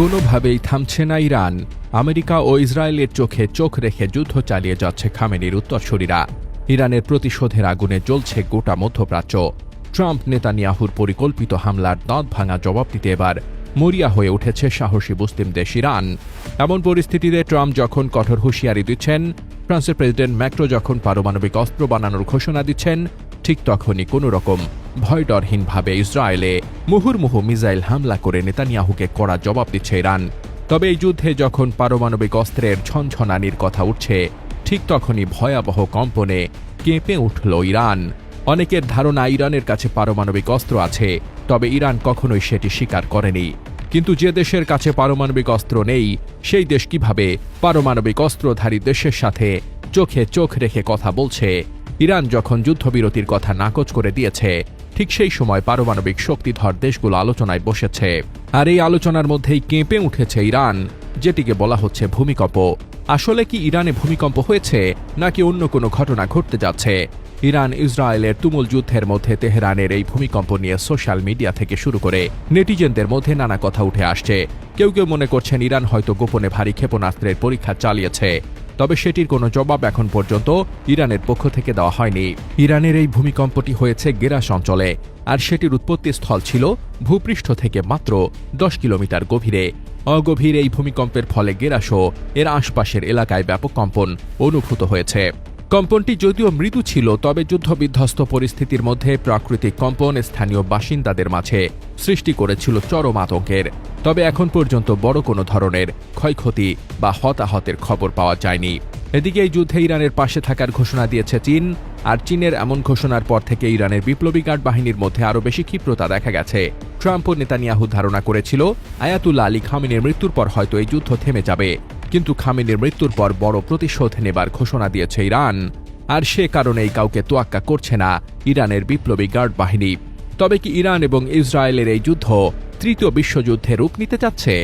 কোনোভাবেই থামছে না ইরান। আমেরিকা ও ইসরায়েলের চোখে চোখ রেখে যুদ্ধ চালিয়ে যাচ্ছে খামেনির উত্তরসূরিরা। ইরানের প্রতিশোধের আগুনে জ্বলছে গোটা মধ্যপ্রাচ্য। ট্রাম্প নেতানিয়াহুর পরিকল্পিত হামলার দাঁত ভাঙা জবাব দিতে এবার মরিয়া হয়ে উঠেছে সাহসী মুসলিম দেশ ইরান। এমন পরিস্থিতিতে ট্রাম্প যখন কঠোর হুঁশিয়ারি দিচ্ছেন, ফ্রান্সের প্রেসিডেন্ট ম্যাক্রো যখন পারমাণবিক অস্ত্র বানানোর ঘোষণা দিচ্ছেন, ঠিক তখনই কোনো রকম ভয়ডরহীনভাবে ইসরায়েলে মুহুর্মুহু মিসাইল হামলা করে নেতানিয়াহুকে কড়া জবাব দিচ্ছে ইরান। তবে এই যুদ্ধে যখন পারমাণবিক অস্ত্রের ঝনঝনানির কথা উঠছে, ঠিক তখনই ভয়াবহ কম্পনে কেঁপে উঠল ইরান। অনেকের ধারণা ইরানের কাছে পারমাণবিক অস্ত্র আছে, তবে ইরান কখনোই সেটি স্বীকার করেনি। কিন্তু যে দেশের কাছে পারমাণবিক অস্ত্র নেই, সেই দেশ কিভাবে পারমাণবিক অস্ত্রধারী দেশের সাথে চোখে চোখ রেখে কথা বলছে? ইরান যখন যুদ্ধবিরতির কথা নাকচ করে দিয়েছে, ঠিক সেই সময় পারমাণবিক শক্তিধর দেশগুলো আলোচনায় বসেছে। আর এই আলোচনার মধ্যেই কেঁপে উঠেছে ইরান, যেটিকে বলা হচ্ছে ভূমিকম্প। আসলে কি ইরানে ভূমিকম্প হয়েছে, নাকি অন্য কোনো ঘটনা ঘটতে যাচ্ছে? ইরান ইসরায়েলের তুমুল যুদ্ধের মধ্যে তেহরানের এই ভূমিকম্প নিয়ে সোশ্যাল মিডিয়া থেকে শুরু করে নেটিজেনদের মধ্যে নানা কথা উঠে আসছে। কেউ কেউ মনে করছেন ইরান হয়তো গোপনে ভারী ক্ষেপণাস্ত্রের পরীক্ষা চালিয়েছে, তবে সেটির কোনো জবাব এখন পর্যন্ত ইরানের পক্ষ থেকে দেওয়া হয়নি। ইরানের এই ভূমিকম্পটি হয়েছে গেরাস অঞ্চলে, আর সেটির উৎপত্তিস্থল ছিল ভূপৃষ্ঠ থেকে মাত্র 10 কিলোমিটার গভীরে। অগভীর এই ভূমিকম্পের ফলে গেরাস ও এর আশপাশের এলাকায় ব্যাপক কম্পন অনুভূত হয়েছে। কম্পনটি যদিও মৃদু ছিল, তবে যুদ্ধবিধ্বস্ত পরিস্থিতির মধ্যে প্রাকৃতিক কম্পন স্থানীয় বাসিন্দাদের মাঝে সৃষ্টি করেছিল চরম আতঙ্কের। তবে এখন পর্যন্ত বড় কোনো ধরনের ক্ষয়ক্ষতি বা হতাহতের খবর পাওয়া যায়নি। এদিকে এই যুদ্ধে ইরানের পাশে থাকার ঘোষণা দিয়েছে চীন, আর চীনের এমন ঘোষণার পর থেকে ইরানের বিপ্লবী গার্ড বাহিনীর মধ্যে আরও বেশি ক্ষিপ্রতা দেখা গেছে। ট্রাম্প ও নেতানিয়াহু ধারণা করেছিল আয়াতুল্লাহ আলী খামেনির মৃত্যুর পর হয়তো এই যুদ্ধ থেমে যাবে, কিন্তু খামেনির মৃত্যুর পর বড় প্রতিশোধ নেবার ঘোষণা দিয়েছে ইরান, আর সে কারণেই কাউকে তোয়াক্কা করছে না ইরানের বিপ্লবী গার্ড বাহিনী। তবে কি ইরান এবং ইসরায়েলের এই যুদ্ধ তৃতীয় বিশ্বযুদ্ধে রূপ নিতে যাচ্ছে?